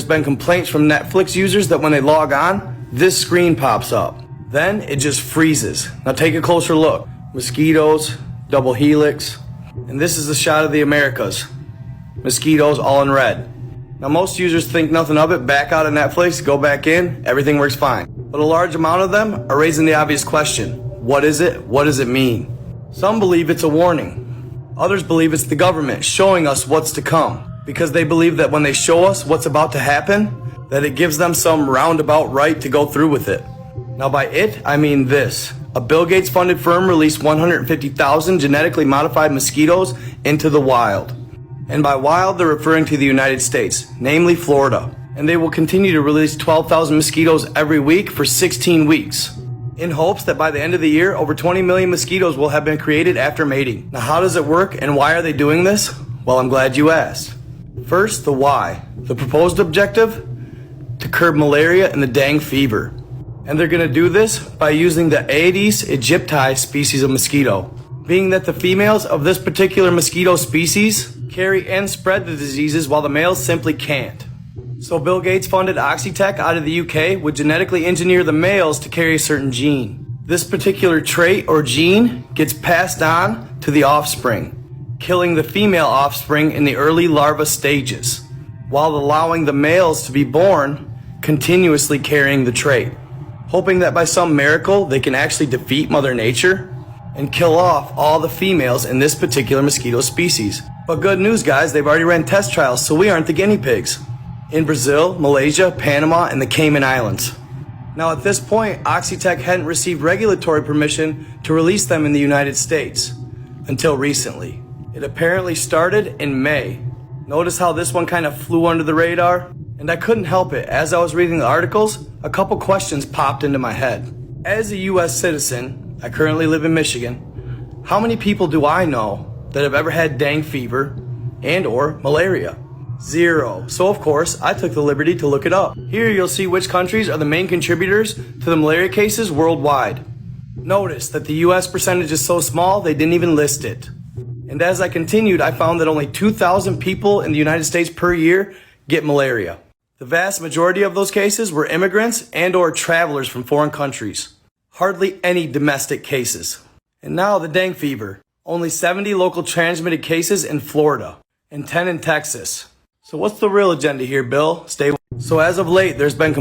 been complaints from Netflix users that when they log on, this screen pops up. Then it just freezes. Now take a closer look. Mosquitoes, double helix, and this is a shot of the Americas. Mosquitoes all in red. Now most users think nothing of it, back out of Netflix, go back in, everything works fine. But a large amount of them are raising the obvious question. What is it? What does it mean? Some believe it's a warning. Others believe it's the government showing us what's to come, because they believe that when they show us what's about to happen, that it gives them some roundabout right to go through with it. Now by it, I mean this. A Bill Gates funded firm released 150,000 genetically modified mosquitoes into the wild. And by wild, they're referring to the United States, namely Florida. And they will continue to release 12,000 mosquitoes every week for 16 weeks, in hopes that by the end of the year, over 20 million mosquitoes will have been created after mating. Now how does it work and why are they doing this? Well, I'm glad you asked. First, the why. The proposed objective? To curb malaria and the dengue fever. And they're going to do this by using the Aedes aegypti species of mosquito, being that the females of this particular mosquito species carry and spread the diseases while the males simply can't. So Bill Gates funded Oxitec out of the UK would genetically engineer the males to carry a certain gene. This particular trait or gene gets passed on to the offspring, killing the female offspring in the early larva stages, while allowing the males to be born continuously carrying the trait, hoping that by some miracle they can actually defeat Mother Nature and kill off all the females in this particular mosquito species. But good news guys, they've already ran test trials, so we aren't the guinea pigs. In Brazil, Malaysia, Panama, and the Cayman Islands. Now at this point, Oxitec hadn't received regulatory permission to release them in the United States until recently. It apparently started in May. Notice how this one kind of flew under the radar? And I couldn't help it. As I was reading the articles, a couple questions popped into my head. As a US citizen, I currently live in Michigan. How many people do I know that have ever had dengue fever and or malaria? 0. So of course, I took the liberty to look it up. Here you'll see which countries are the main contributors to the malaria cases worldwide. Notice that the US percentage is so small, they didn't even list it. And as I continued, I found that only 2,000 people in the United States per year get malaria. The vast majority of those cases were immigrants and or travelers from foreign countries. Hardly any domestic cases. And now the dengue fever. Only 70 local transmitted cases in Florida and 10 in Texas. So what's the real agenda here, Bill? So as of late, there's been